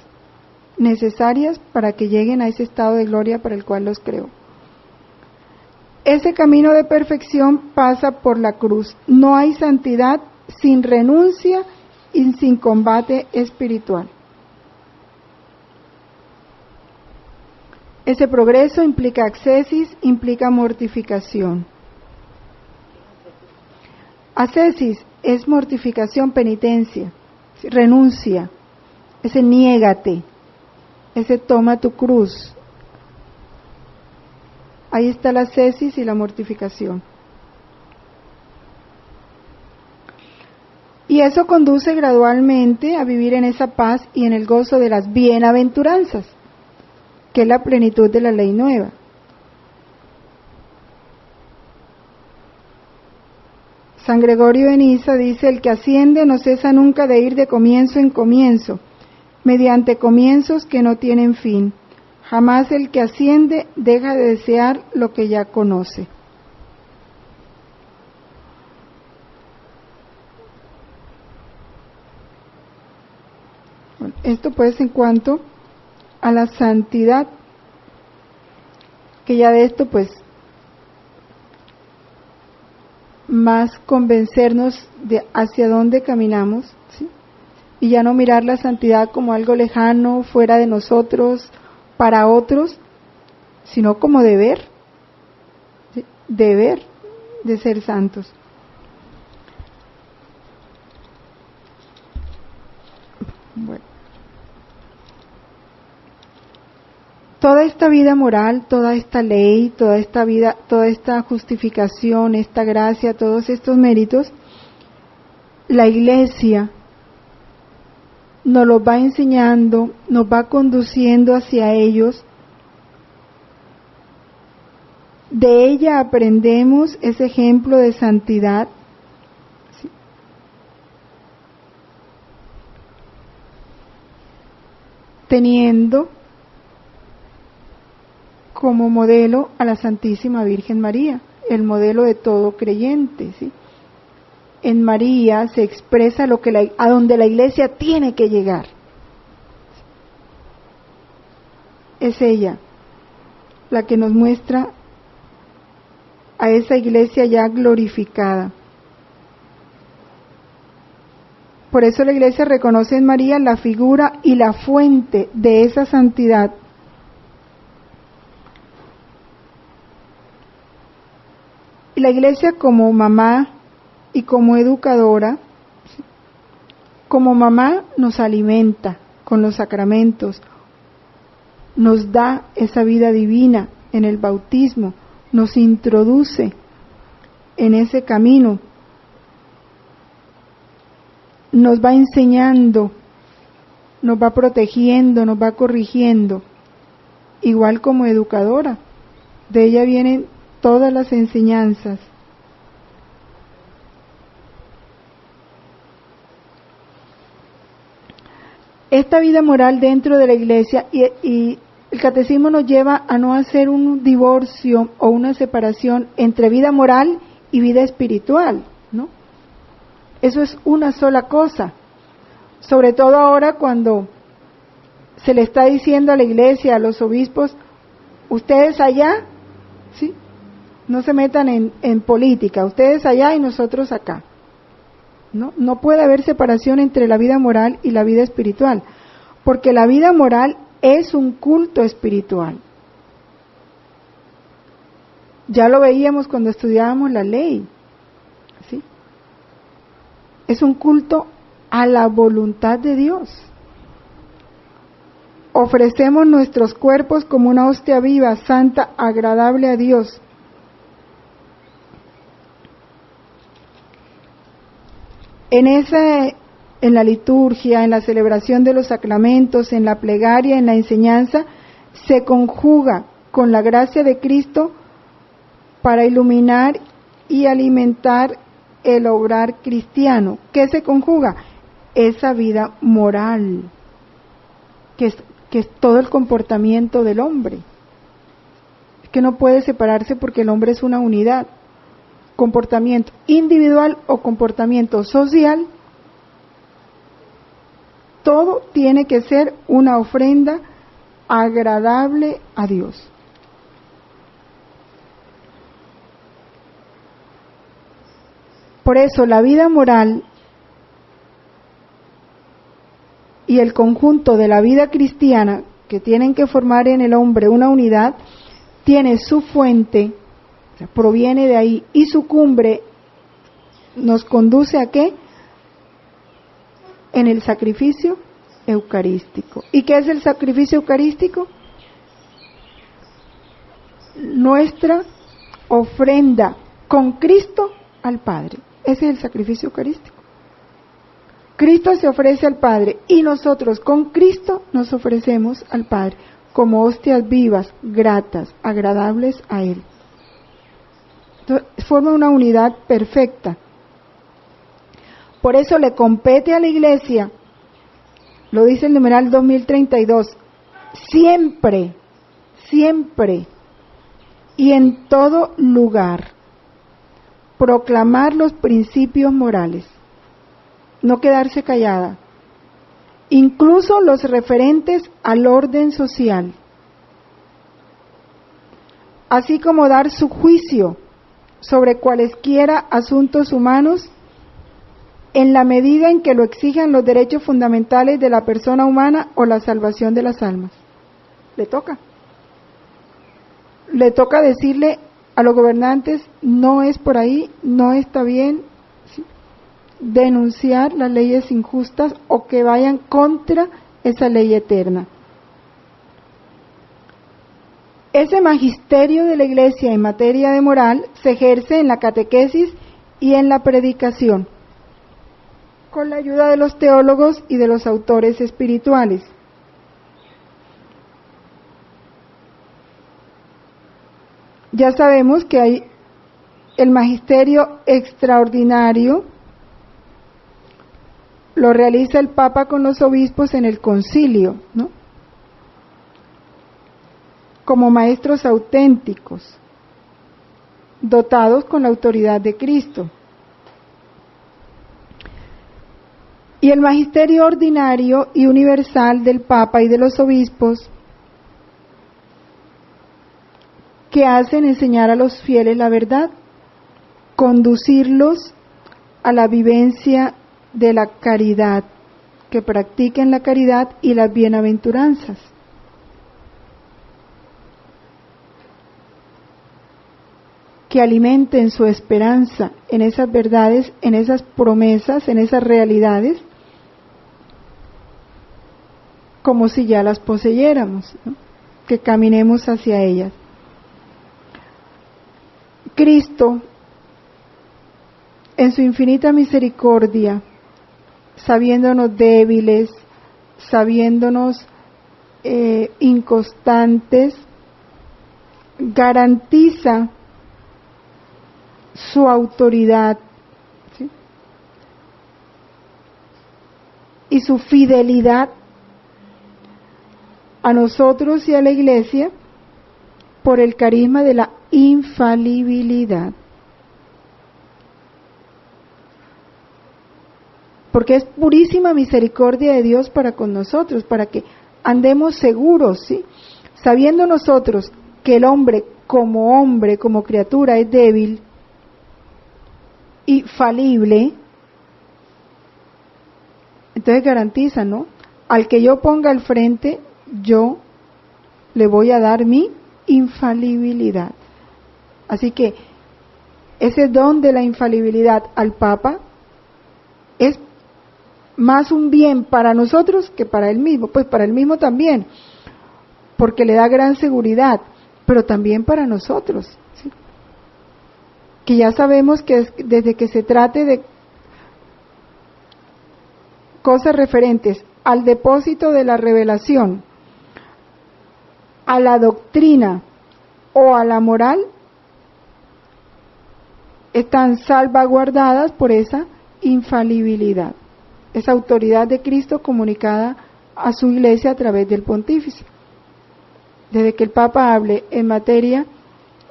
necesarias para que lleguen a ese estado de gloria para el cual los creó. Ese camino de perfección pasa por la cruz. No hay santidad sin renuncia y sin combate espiritual. Ese progreso implica ascesis, implica mortificación. Ascesis es mortificación, penitencia, renuncia, ese niégate, ese toma tu cruz. Ahí está la ascesis y la mortificación. Y eso conduce gradualmente a vivir en esa paz y en el gozo de las bienaventuranzas, que es la plenitud de la ley nueva. San Gregorio de Niza dice, el que asciende no cesa nunca de ir de comienzo en comienzo, mediante comienzos que no tienen fin. Jamás el que asciende deja de desear lo que ya conoce. Bueno, esto pues en cuanto a la santidad, que ya de esto pues más convencernos de hacia dónde caminamos, ¿sí? Y ya no mirar la santidad como algo lejano, fuera de nosotros, para otros, sino como deber, ¿sí? Deber de ser santos. Bueno. Toda esta vida moral, toda esta ley, toda esta vida, toda esta justificación, esta gracia, todos estos méritos, la Iglesia nos los va enseñando, nos va conduciendo hacia ellos. De ella aprendemos ese ejemplo de santidad. ¿Sí? Teniendo como modelo a la Santísima Virgen María, el modelo de todo creyente, ¿sí? En María se expresa a donde la Iglesia tiene que llegar. Es ella la que nos muestra a esa Iglesia ya glorificada. Por eso la Iglesia reconoce en María la figura y la fuente de esa santidad. Y la Iglesia como mamá y como educadora, como mamá nos alimenta con los sacramentos, nos da esa vida divina en el bautismo, nos introduce en ese camino, nos va enseñando, nos va protegiendo, nos va corrigiendo, igual como educadora. De ella vienen todas las enseñanzas. Esta vida moral dentro de la Iglesia y el catecismo nos lleva a no hacer un divorcio o una separación entre vida moral y vida espiritual, ¿no? Eso es una sola cosa, sobre todo ahora cuando se le está diciendo a la Iglesia, a los obispos, ustedes allá, ¿sí? No se metan en política, ustedes allá y nosotros acá. No puede haber separación entre la vida moral y la vida espiritual, porque la vida moral es un culto espiritual. Ya lo veíamos cuando estudiábamos la ley, ¿sí? Es un culto a la voluntad de Dios. Ofrecemos nuestros cuerpos como una hostia viva, santa, agradable a Dios. En la liturgia, en la celebración de los sacramentos, en la plegaria, en la enseñanza, se conjuga con la gracia de Cristo para iluminar y alimentar el obrar cristiano. ¿Qué se conjuga? Esa vida moral, que es todo el comportamiento del hombre. Es que no puede separarse porque el hombre es una unidad. Comportamiento individual o comportamiento social, todo tiene que ser una ofrenda agradable a Dios. Por eso la vida moral y el conjunto de la vida cristiana, que tienen que formar en el hombre una unidad, tiene su fuente, proviene de ahí, y su cumbre nos conduce a ¿qué? En el sacrificio eucarístico. ¿Y qué es el sacrificio eucarístico? Nuestra ofrenda con Cristo al Padre. Ese es el sacrificio eucarístico. Cristo se ofrece al Padre y nosotros con Cristo nos ofrecemos al Padre como hostias vivas, gratas, agradables a Él. Entonces, forma una unidad perfecta. Por eso le compete a la Iglesia, lo dice el numeral 2032, siempre y en todo lugar, proclamar los principios morales, no quedarse callada, incluso los referentes al orden social, así como dar su juicio sobre cualesquiera asuntos humanos en la medida en que lo exijan los derechos fundamentales de la persona humana o la salvación de las almas. Le toca decirle a los gobernantes, no es por ahí, no está bien, ¿sí? Denunciar las leyes injustas o que vayan contra esa ley eterna. Ese magisterio de la Iglesia en materia de moral se ejerce en la catequesis y en la predicación, con la ayuda de los teólogos y de los autores espirituales. Ya sabemos que hay el magisterio extraordinario, lo realiza el Papa con los obispos en el concilio, ¿no? como maestros auténticos, dotados con la autoridad de Cristo. Y el magisterio ordinario y universal del Papa y de los obispos, que hacen enseñar a los fieles la verdad, conducirlos a la vivencia de la caridad, que practiquen la caridad y las bienaventuranzas. Que alimenten su esperanza en esas verdades, en esas promesas, en esas realidades, como si ya las poseyéramos, ¿no? Que caminemos hacia ellas. Cristo, en su infinita misericordia, sabiéndonos débiles, sabiéndonos inconstantes, garantiza su autoridad, ¿sí?, y su fidelidad a nosotros y a la Iglesia por el carisma de la infalibilidad. Porque es purísima misericordia de Dios para con nosotros, para que andemos seguros, ¿sí?, sabiendo nosotros que el hombre, como criatura, es débil y falible. Entonces garantiza, ¿no? Al que yo ponga al frente, yo le voy a dar mi infalibilidad. Así que ese don de la infalibilidad al Papa es más un bien para nosotros que para él mismo, pues para él mismo también, porque le da gran seguridad, pero también para nosotros, ¿sí?, que ya sabemos que desde que se trate de cosas referentes al depósito de la revelación, a la doctrina o a la moral, están salvaguardadas por esa infalibilidad, esa autoridad de Cristo comunicada a su Iglesia a través del pontífice. Desde que el Papa hable en materia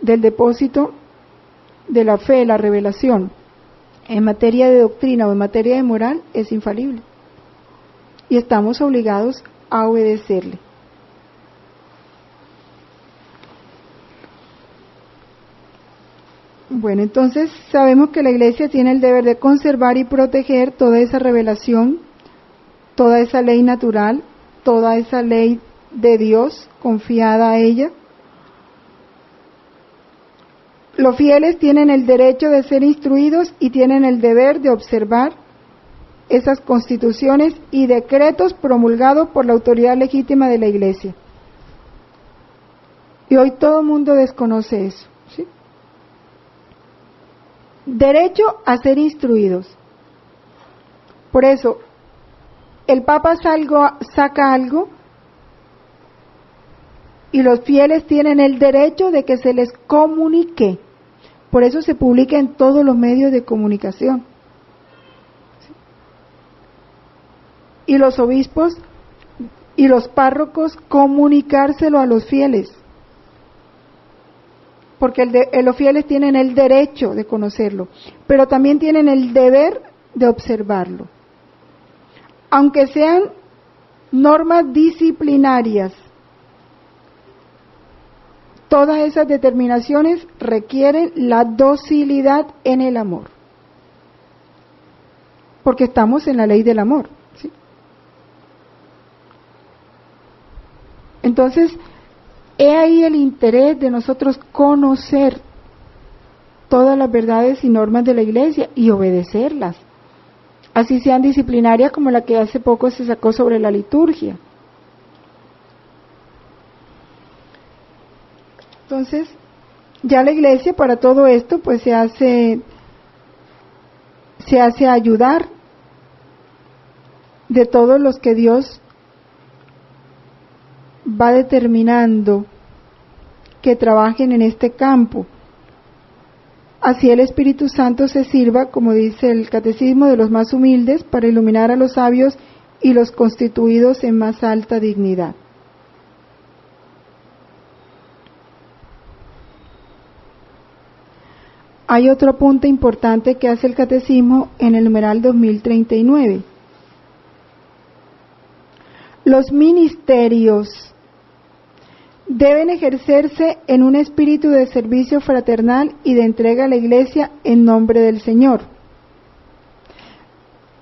del depósito de la fe, la revelación, en materia de doctrina o en materia de moral, es infalible. Y estamos obligados a obedecerle. Bueno, entonces sabemos que la Iglesia tiene el deber de conservar y proteger toda esa revelación, toda esa ley natural, toda esa ley de Dios confiada a ella. Los fieles tienen el derecho de ser instruidos y tienen el deber de observar esas constituciones y decretos promulgados por la autoridad legítima de la Iglesia. Y hoy todo el mundo desconoce eso, ¿sí? Derecho a ser instruidos. Por eso, el Papa saca algo y los fieles tienen el derecho de que se les comunique. Por eso se publica en todos los medios de comunicación. Y los obispos y los párrocos comunicárselo a los fieles. Porque los fieles tienen el derecho de conocerlo, pero también tienen el deber de observarlo. Aunque sean normas disciplinarias, todas esas determinaciones requieren la docilidad en el amor. Porque estamos en la ley del amor, ¿sí? Entonces, he ahí el interés de nosotros conocer todas las verdades y normas de la Iglesia y obedecerlas, así sean disciplinarias como la que hace poco se sacó sobre la liturgia. Entonces, ya la Iglesia para todo esto pues se hace ayudar de todos los que Dios va determinando que trabajen en este campo. Así el Espíritu Santo se sirva, como dice el Catecismo, de los más humildes para iluminar a los sabios y los constituidos en más alta dignidad. hay otro punto importante que hace el Catecismo en el numeral 2039. Los ministerios deben ejercerse en un espíritu de servicio fraternal y de entrega a la Iglesia en nombre del Señor.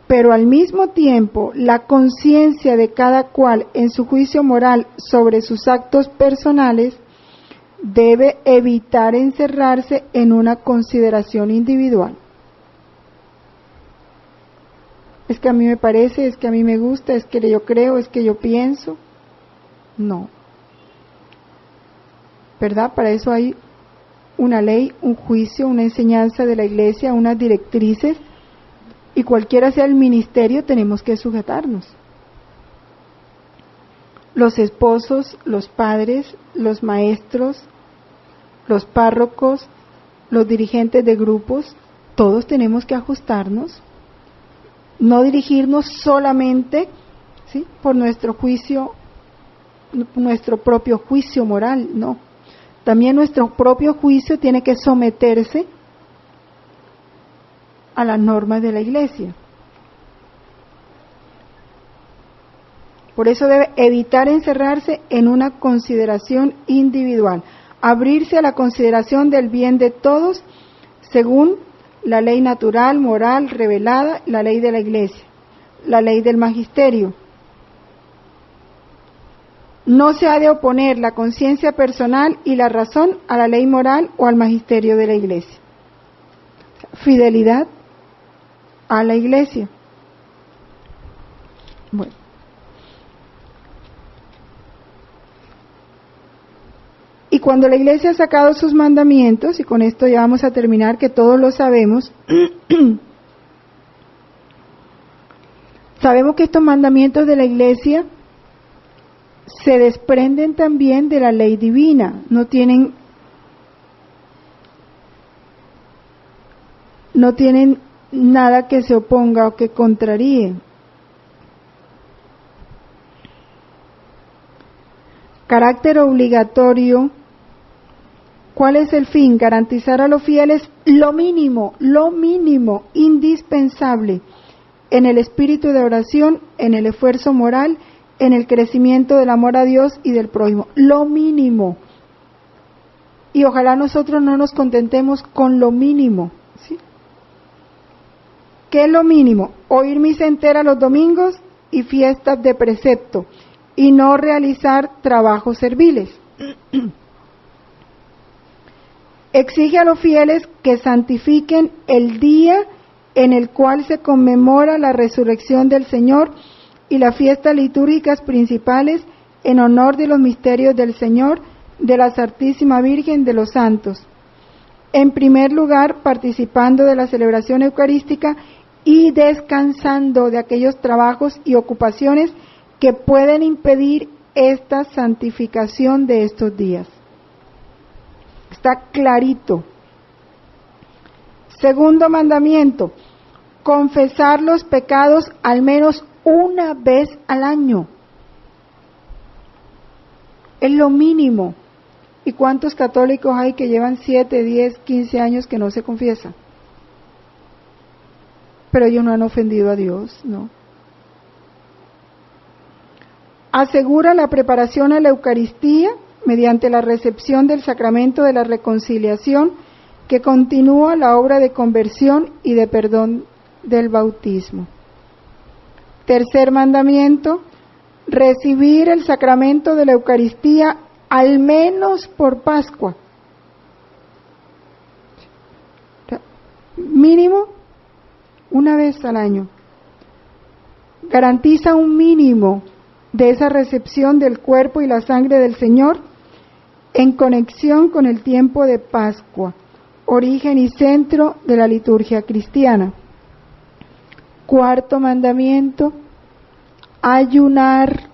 Pero al mismo tiempo, la conciencia de cada cual en su juicio moral sobre sus actos personales debe evitar encerrarse en una consideración individual. Es que a mí me parece, es que a mí me gusta, es que yo creo, es que yo pienso. No. ¿Verdad? Para eso hay una ley, un juicio, una enseñanza de la Iglesia, unas directrices, y cualquiera sea el ministerio tenemos que sujetarnos. Los esposos, los padres, los maestros, los párrocos, los dirigentes de grupos, todos tenemos que ajustarnos, no dirigirnos solamente, ¿sí?, por nuestro juicio, nuestro propio juicio moral, no. También nuestro propio juicio tiene que someterse a las normas de la Iglesia. Por eso debe evitar encerrarse en una consideración individual, abrirse a la consideración del bien de todos según la ley natural, moral, revelada, la ley de la Iglesia, la ley del magisterio. No se ha de oponer la conciencia personal y la razón a la ley moral o al magisterio de la Iglesia. Fidelidad a la Iglesia. Bueno. Y cuando la Iglesia ha sacado sus mandamientos, y con esto ya vamos a terminar, que todos lo sabemos, sabemos que estos mandamientos de la Iglesia se desprenden también de la ley divina, no tienen nada que se oponga o que contraríe. Carácter obligatorio. ¿Cuál es el fin? Garantizar a los fieles lo mínimo, indispensable, en el espíritu de oración, en el esfuerzo moral, en el crecimiento del amor a Dios y del prójimo. Lo mínimo. Y ojalá nosotros no nos contentemos con lo mínimo, ¿sí? ¿Qué es lo mínimo? Oír misa entera los domingos y fiestas de precepto, y no realizar trabajos serviles. Exige a los fieles que santifiquen el día en el cual se conmemora la resurrección del Señor y las fiestas litúrgicas principales en honor de los misterios del Señor, de la Santísima Virgen, de los santos. En primer lugar, participando de la celebración eucarística y descansando de aquellos trabajos y ocupaciones que pueden impedir esta santificación de estos días. Está clarito. Segundo mandamiento, confesar los pecados al menos una vez al año. Es lo mínimo. ¿Y cuántos católicos hay que llevan 7, 10, 15 años que no se confiesan? Pero ellos no han ofendido a Dios, ¿no? Asegura la preparación a la Eucaristía mediante la recepción del sacramento de la reconciliación, que continúa la obra de conversión y de perdón del bautismo. Tercer mandamiento, recibir el sacramento de la Eucaristía al menos por Pascua. Mínimo una vez al año. Garantiza un mínimo de esa recepción del cuerpo y la sangre del Señor en conexión con el tiempo de Pascua, origen y centro de la liturgia cristiana. Cuarto mandamiento, ayunar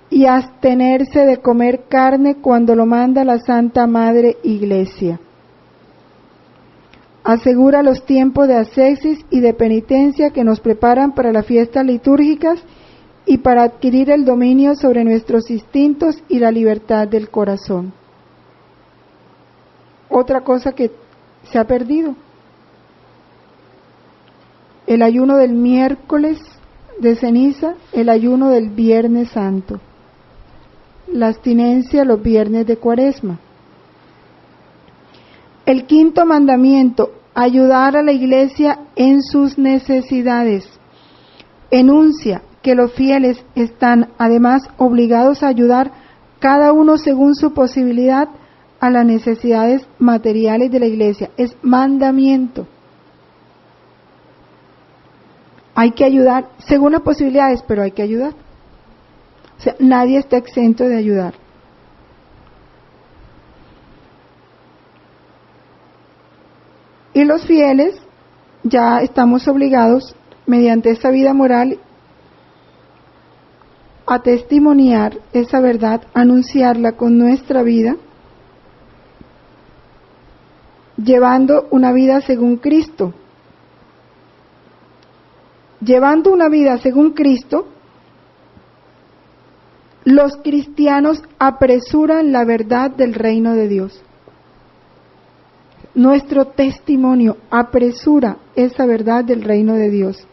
y abstenerse de comer carne cuando lo manda la Santa Madre Iglesia. Asegura los tiempos de ascesis y de penitencia que nos preparan para las fiestas litúrgicas y para adquirir el dominio sobre nuestros instintos y la libertad del corazón. Otra cosa que se ha perdido. El ayuno del miércoles de ceniza, el ayuno del Viernes Santo, la abstinencia los viernes de Cuaresma. El quinto mandamiento, ayudar a la iglesia en sus necesidades. Enuncia que los fieles están además obligados a ayudar cada uno según su posibilidad a las necesidades materiales de la iglesia. Es mandamiento. Hay que ayudar según las posibilidades, pero hay que ayudar. O sea, nadie está exento de ayudar. Y los fieles ya estamos obligados, mediante esta vida moral, a testimoniar esa verdad, anunciarla con nuestra vida, llevando una vida según Cristo. Llevando una vida según Cristo, los cristianos apresuran la verdad del reino de Dios. Nuestro testimonio apresura esa verdad del reino de Dios.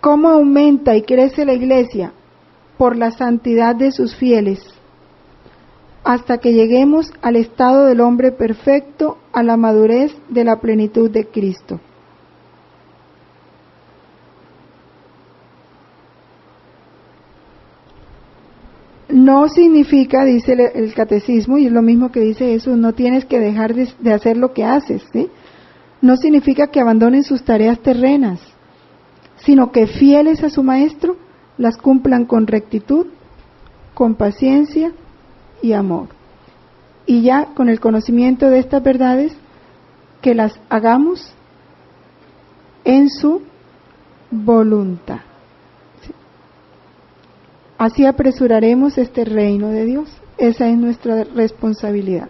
¿Cómo aumenta y crece la iglesia? Por la santidad de sus fieles, hasta que lleguemos al estado del hombre perfecto, a la madurez de la plenitud de Cristo. No significa, dice el catecismo, y es lo mismo que dice Jesús, no tienes que dejar de hacer lo que haces, ¿sí? No significa que abandonen sus tareas terrenas, sino que fieles a su maestro, las cumplan con rectitud, con paciencia y amor. Y ya con el conocimiento de estas verdades, que las hagamos en su voluntad. ¿Sí? Así apresuraremos este reino de Dios. Esa es nuestra responsabilidad.